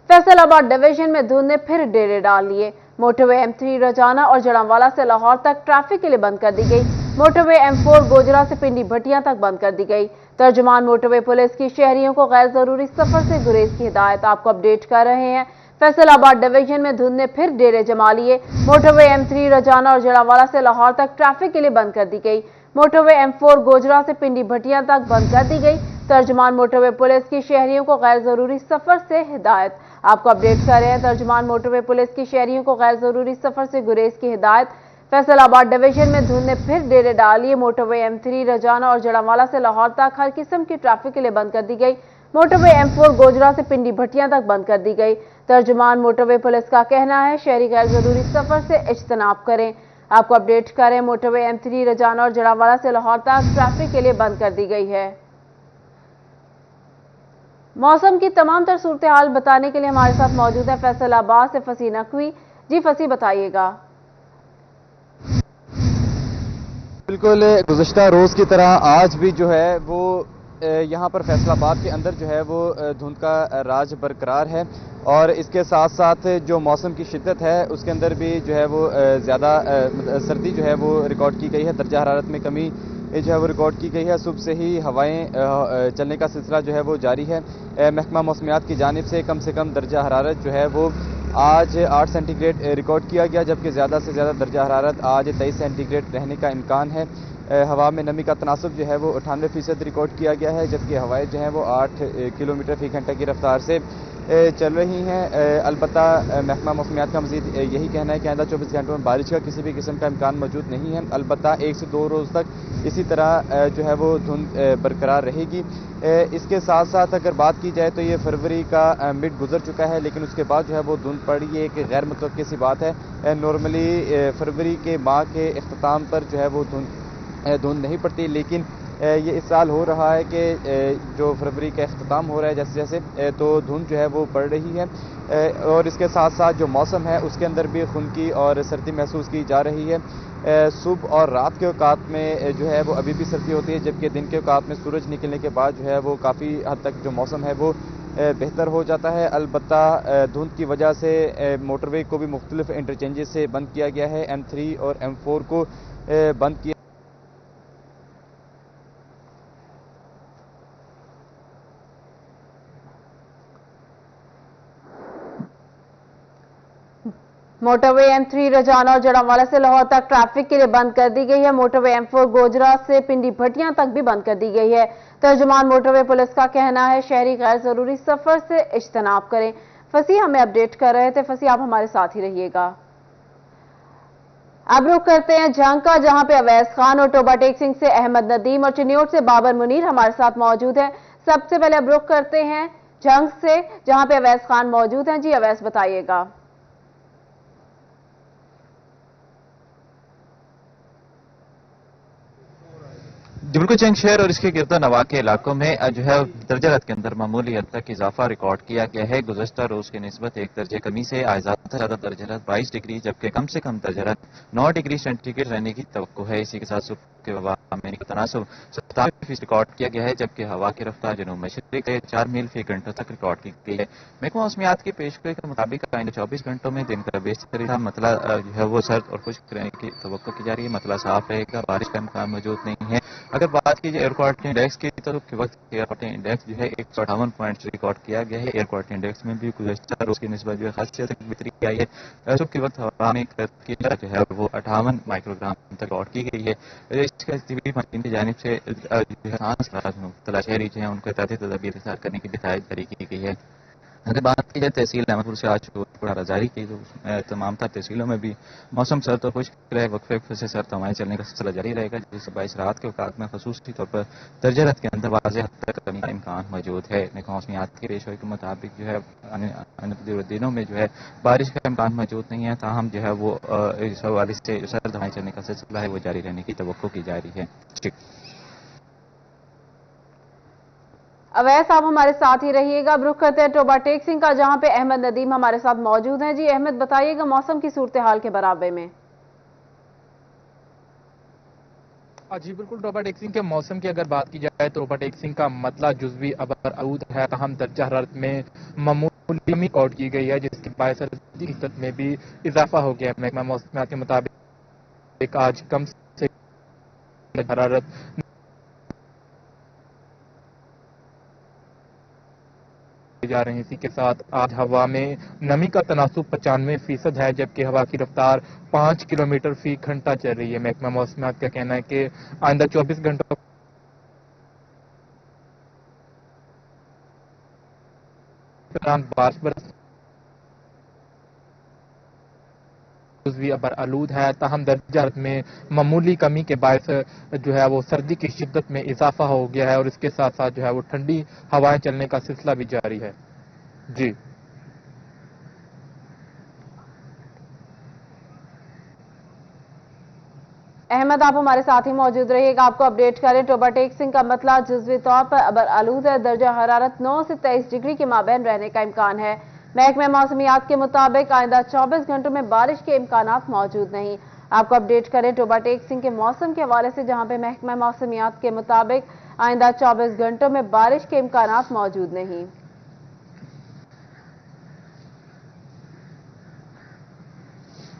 Faisalabad division में धुंध ने फिर डेरे डाल लिए। मोटरवे M3 रजाना और जड़ांवाला से लाहौर तक ट्रैफिक के लिए बंद कर दी गई। मोटरवे M4 गोजरा से पिंडी भटिया तक बंद कर दी गई। तर्जुमान मोटरवे पुलिस की शहरियों को गैर जरूरी सफर से गुरेज की हिदायत। आपको अपडेट कर रहे हैं। फैसलाबाद डिवीजन में धुंध ने फिर डेरे जमा लिए। मोटरवे M3 रजाना और जड़ांवाला से लाहौर तक ट्रैफिक के लिए बंद कर दी गई। मोटरवे M4 गोजरा से पिंडी भटिया तक बंद कर दी गई। तर्जुमान मोटरवे पुलिस की शहरियों को गैर जरूरी सफर से हिदायत। आपको अपडेट कर रहे हैं। तर्जुमान मोटरवे पुलिस की शहरियों को गैर जरूरी सफर से गुरेज की हिदायत। फैसलाबाद डिवीजन में धुंध ने फिर डेरे डाल लिए। मोटरवे M3 रजाना और जड़ांवाला से लाहौर तक हर किस्म की ट्रैफिक के लिए बंद कर दी गई। मोटरवे M4 गोजरा से पिंडी भटिया तक बंद कर दी गई। तर्जुमान मोटरवे पुलिस का कहना है शहरी गैर जरूरी सफर से इज्तनाब करें। आपको अपडेट करें। मोटरवे M3 रजाना और जड़ांवाला से लाहौर तक ट्रैफिक के लिए बंद कर दी गई है। मौसम की तमाम तर सूरत हाल बताने के लिए हमारे साथ मौजूद है फैसलाबाद से फसी नकवी। जी फसी, बताइएगा। बिल्कुल गुज़श्ता रोज़ की तरह आज भी जो है वो यहाँ पर फैसलाबाद के अंदर जो है वो धुंध का राज बरकरार है और इसके साथ साथ जो मौसम की शिद्दत है उसके अंदर भी जो है वो ज़्यादा सर्दी जो है वो रिकॉर्ड की गई है। दर्जा हरारत में कमी जो है वो रिकॉर्ड की गई है। सुबह से ही हवाएं चलने का सिलसिला जो है वो जारी है। महकमा मौसमियात की जानिब से कम दर्जा हरारत जो है वो आज 8 सेंटीग्रेड रिकॉर्ड किया गया, जबकि ज़्यादा से ज़्यादा दर्जा हरारत आज 23 सेंटीग्रेड रहने का इम्कान है। हवा में नमी का तनासब जो है वो 98% रिकॉर्ड किया गया है, जबकि हवाएं जो हैं वो 8 किलोमीटर फी घंटे की रफ्तार से चल रही हैं। अलबत्ता महकमा मौसमियात का मज़ीद यही कहना है कि आइंदा 24 घंटों में बारिश का किसी भी किस्म का इम्कान मौजूद नहीं है। अलबत्ता 1 से 2 रोज़ तक इसी तरह जो है वो धुंध बरकरार रहेगी। इसके साथ साथ अगर बात की जाए तो ये फरवरी का मिड गुजर चुका है, लेकिन उसके बाद जो है वो धुंध पड़ी, ये एक गैर मुतवक्की सी बात है। नॉर्मली फरवरी के माह के इख्तिताम पर जो है वो धुंध नहीं पड़ती, लेकिन ये इस साल हो रहा है कि जो फरवरी का इख्तिताम हो रहा है जैसे जैसे तो धुंध जो है वो पड़ रही है और इसके साथ साथ जो मौसम है उसके अंदर भी खुनकी और सर्दी महसूस की जा रही है। सुबह और रात के औकात में जो है वो अभी भी सर्दी होती है, जबकि दिन के औकात में सूरज निकलने के बाद जो है वो काफ़ी हद तक जो मौसम है वो बेहतर हो जाता है। अलबत्ता धुंध की वजह से मोटरवे को भी मुख्तलिफ इंटरचेंजेस से बंद किया गया है। M3 और M4 को बंद किया। मोटरवे M3 रजाना और जड़ांवाला से लाहौर तक ट्रैफिक के लिए बंद कर दी गई है। मोटरवे M4 गोजरा से पिंडी भटिया तक भी बंद कर दी गई है। तर्जुमान मोटरवे पुलिस का कहना है शहरी गैर जरूरी सफर से इज्तनाब करें। फसी हमें अपडेट कर रहे थे। फसी, आप हमारे साथ ही रहिएगा। अब रुख करते हैं जंग का, जहां पे अवैस खान और टोबा टेक सिंह से अहमद नदीम और चिन्योट से बाबर मुनीर हमारे साथ मौजूद है। सबसे पहले अब रुख करते हैं जंग से, जहां पे अवैस खान मौजूद हैं। जी अवैस, बताइएगा। बिल्कुल जंग शहर और इसके गिरदा नवा के इलाकों में जो है दर्जात के अंदर मामूली हद तक इजाफा रिकॉर्ड किया गया है। गुज़श्ता रोज की निस्बत 1 दर्जे कमी से आज ज्यादा से ज्यादा दर्जात 22 डिग्री, जबकि कम से कम दर्जात 9 डिग्री सेंटीग्रेड रहने की तवक्को है। इसी के साथ सुबह के हवा में तनासब 27% रिकॉर्ड किया गया है, जबकि हवा की रफ्तार जनूब मशरिक से 4 मील फी घंटों तक रिकॉर्ड की गई है। महकमा मौसमियात की पेशगोई के मुताबिक आइंदा 24 घंटों में दिन का बेशतरीन मतला जो है वो सर्द और खुश्क रहने की तवक्को की जा रही है। मतला साफ रहेगा, बारिश का इम्कान मौजूद नहीं है। अगर बात की जाए एयर क्वालिटी इंडेक्स की तो के वक्त एयर क्वालिटी इंडेक्स जो है 158 पॉइंट रिकॉर्ड किया गया है। एयर क्वालिटी इंडेक्स में भी गुज़श्ता रोज की निस्बत जो है खासी बेहतरी आई है। सुबह के वक्त हवा में जो है वो 58 माइक्रोग्राम तक रिकॉर्ड की गई है। की जानिब से शहरी जो है उनको एहतियाती तदाबीर इख्तियार करने की हिदायत जारी की गई है। अगर बात की जाए तहसील अहमदपुर से आज पूरा जारी की तो तमाम तर तहसीलों में भी मौसम सर्द और खुश्क रहे, वक्फे से सर्द हवाएं चलने का सिलसिला जारी रहेगा, जिससे 22 रात के औकात में खसूसी तौर पर दर्जात के अंदर वाज़ेह हद तक कमी का इम्कान मौजूद है। महकमा मौसमियात की पेशगोई के मुताबिक जो है आने दिनों में जो है बारिश का इम्कान मौजूद नहीं है, ताहम जो है वो इस हवाले से सर्द हवाएं चलने का सिलसिला है वो जारी रहने की तवक्को की जा रही है। अवैस, आप हमारे साथ ही रहिएगा। अब रुख करते हैं टोबा टेक सिंह का, जहां पे अहमद नदीम हमारे साथ मौजूद हैं। जी अहमद, बताइएगा मौसम की सूरत हाल के बराबर में। जी बिल्कुल, टोबा टेक सिंह के मौसम की अगर बात की जाए तो टोबा टेक सिंह का मतला जुज़वी अबर आऊद है, तहम दर्जा हरारत में मामूली معمولی ریکارڈ کی گئی ہے، جس کے باعث سردی کی شدت میں بھی اضافہ ہو گیا ہے۔ محکمہ موسمیات کے مطابق آج کم سے حرارت جا رہی ہیں۔ اسی کے ساتھ آج ہوا میں نمی کا تناسب 95% ہے، جبکہ ہوا کی رفتار 5 کلومیٹر فی گھنٹہ چل رہی ہے۔ محکمہ موسمیات کا کہنا ہے کہ آئندہ 24 گھنٹوں کے دوران بارش برس جزوی ابر آلود ہے، تاہم درجہ حرارت میں معمولی کمی کے باعث جو ہے وہ سردی کی شدت میں اضافہ ہو گیا ہے، اور اس کے ساتھ ساتھ جو ہے وہ ٹھنڈی ہوائیں چلنے کا سلسلہ بھی جاری ہے۔ جی احمد، آپ ہمارے ساتھ ہی موجود رہیے گا، آپ کو اپڈیٹ کریں۔ ٹوبا ٹیک سنگھ کا مطلع جزوی طور پر ابر آلود ہے، درجہ حرارت 9 سے 23 ڈگری کے مابین رہنے کا امکان ہے۔ محکمہ موسمیات کے مطابق آئندہ 24 گھنٹوں میں بارش کے امکانات موجود نہیں۔ آپ کو اپڈیٹ کریں ٹوبا ٹیک سنگھ کے موسم کے حوالے سے، جہاں پہ محکمہ موسمیات کے مطابق آئندہ 24 گھنٹوں میں بارش کے امکانات موجود نہیں۔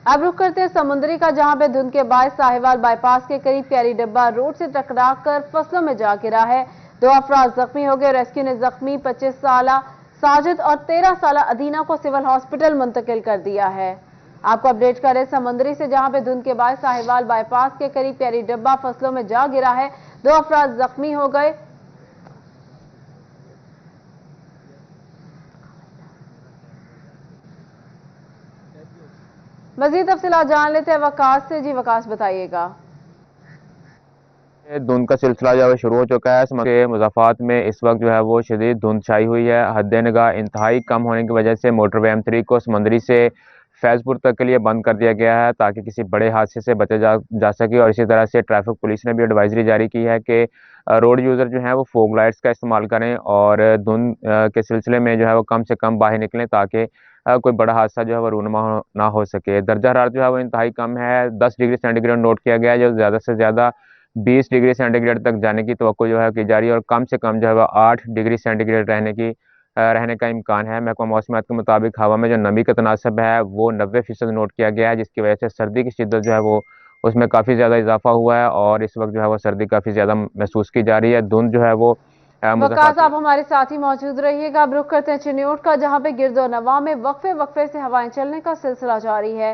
اب رخ کرتے ہیں سمندری کا، جہاں پہ دھند کے باعث ساہیوال بائی پاس کے قریب پیاری ڈبہ روڈ سے ٹکرا کر فصلوں میں جا گرا ہے۔ 2 افراد زخمی ہو گئے۔ ریسکیو نے زخمی 25 سالہ ساجد اور 13 سالہ ادینہ کو سول ہاسپٹل منتقل کر دیا ہے۔ آپ کو اپڈیٹ کریں سمندری سے، جہاں پہ دھند کے باعث ساہیوال بائی پاس کے قریب پیاری ڈبہ فصلوں میں جا گرا ہے۔ 2 افراد زخمی ہو گئے۔ مزید تفصیلات جان لیتے ہیں وقاص سے۔ جی وقاص، بتائیے گا۔ دھند کا سلسلہ جو ہے شروع ہو چکا ہے۔ سمندر کے مضافات میں اس وقت جو ہے وہ شدید دھند چھائی ہوئی ہے۔ حد نگاہ انتہائی کم ہونے کی وجہ سے موٹر وے M3 کو سمندری سے فیض پور تک کے لیے بند کر دیا گیا ہے، تاکہ کسی بڑے حادثے سے بچا جا سکے۔ اور اسی طرح سے ٹریفک پولیس نے بھی ایڈوائزری جاری کی ہے کہ روڈ یوزر جو ہیں وہ فوگ لائٹس کا استعمال کریں اور دھند کے سلسلے میں جو ہے وہ کم سے کم باہر نکلیں، تاکہ کوئی بڑا حادثہ جو ہے وہ رونما نہ ہو سکے۔ درجہ حرارت جو ہے وہ انتہائی کم ہے، 10 ڈگری سینٹی گریڈ نوٹ کیا گیا ہے، جو زیادہ سے زیادہ 20 ڈگری سینٹی گریڈ تک جانے کی توقع جو ہے کی جا رہی ہے، اور کم سے کم جو ہے وہ 8 ڈگری سینٹی گریڈ رہنے کا امکان ہے۔ محکمہ موسمیات کے مطابق ہوا میں جو نمی کا تناسب ہے وہ 90% نوٹ کیا گیا ہے، جس کی وجہ سے سردی کی شدت جو ہے وہ اس میں کافی زیادہ اضافہ ہوا ہے، اور اس وقت جو ہے وہ سردی کافی زیادہ محسوس کی جا رہی ہے۔ دھند جو ہے وہ وقاص، آپ ہمارے ساتھ ہی موجود رہیے گا۔ اب رخ کرتے ہیں چنیوٹ کا، جہاں پہ گرد و نواح میں وقفے سے ہوائیں چلنے کا سلسلہ جاری ہے۔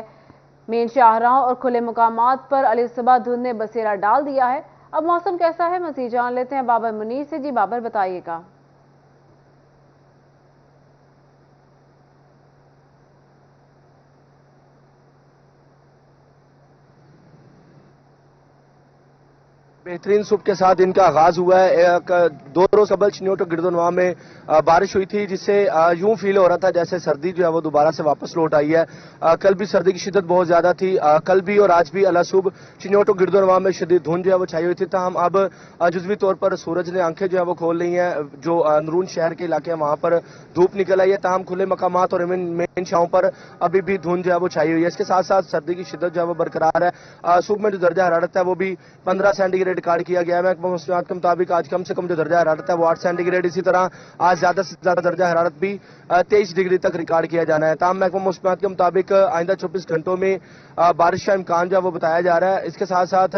مین شاہراہوں اور کھلے مقامات پر علی صبح دھند نے بسیرا ڈال دیا ہے۔ اب موسم کیسا ہے، مزید جان لیتے ہیں بابر منیر سے۔ جی بابر، بتائیے گا۔ بہترین صبح کے ساتھ ان کا آغاز ہوا ہے۔ 2 روز قبل چنیوٹ اور گرد و نواح میں بارش ہوئی تھی، جس سے یوں فیل ہو رہا تھا جیسے سردی جو ہے وہ دوبارہ سے واپس لوٹ آئی ہے۔ کل بھی سردی کی شدت بہت زیادہ تھی، کل بھی اور آج بھی علی صبح چنیوٹ اور گرد و نواح میں شدید دھند جو ہے وہ چھائی ہوئی تھی، تاہم اب جزوی طور پر سورج نے آنکھیں جو ہے وہ کھول لی ہیں۔ جو اندرون شہر کے علاقے ہیں وہاں پر دھوپ نکل آئی ہے، تاہم کھلے مقامات اور مین شاہوں پر ابھی بھی دھند جو ہے وہ چھائی ہوئی ہے۔ اس کے ساتھ ساتھ سردی کی شدت جو ہے وہ برقرار ہے۔ صبح میں جو درجہ حرارت ہے وہ بھی 15 سینٹی گریڈ ریکارڈ کیا گیا ہے۔ محکمہ موسمیات کے مطابق آج کم سے کم جو درجہ حرارت ہے وہ 8 سینٹی گریڈ، اسی طرح آج زیادہ سے زیادہ درجہ حرارت بھی 23 ڈگری تک ریکارڈ کیا جانا ہے۔ تاہم محکمہ موسمیات کے مطابق آئندہ 24 گھنٹوں میں بارش کا امکان جو ہے وہ بتایا جا رہا ہے۔ اس کے ساتھ ساتھ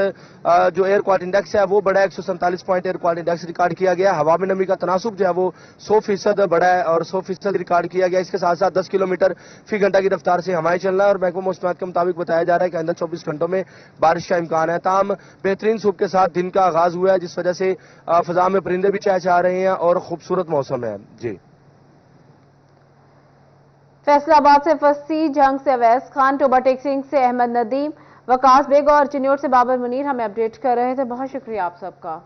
جو ایئر کوالٹی انڈیکس ہے وہ بڑا ہے، 147 point air quality index record کیا گیا ہے۔ ہوا میں نمی کا تناسب جو ہے وہ 100% بڑا ہے اور 100% ریکارڈ کیا گیا ہے۔ اس کے ساتھ ساتھ 10 کلومیٹر فی گھنٹہ کی رفتار سے ہوائیں چلنا ہے، اور محکمہ موسمیات کے مطابق بتایا جا رہا ہے کہ آئندہ 24 گھنٹوں میں بارش کا امکان ہے۔ تاہم بہترین صبح کے ساتھ دن کا آغاز ہوا ہے، جس وجہ سے فضا میں پرندے بھی چہچہا رہے ہیں اور خوبصورت موسم ہے۔ جی فیصلہ آباد سے فصیح جنگ سے اویس خان، ٹوبا ٹیک سنگھ سے احمد ندیم، وقاص بیگ اور چنیوٹ سے بابر منیر ہمیں اپڈیٹ کر رہے تھے۔ بہت شکریہ آپ سب کا۔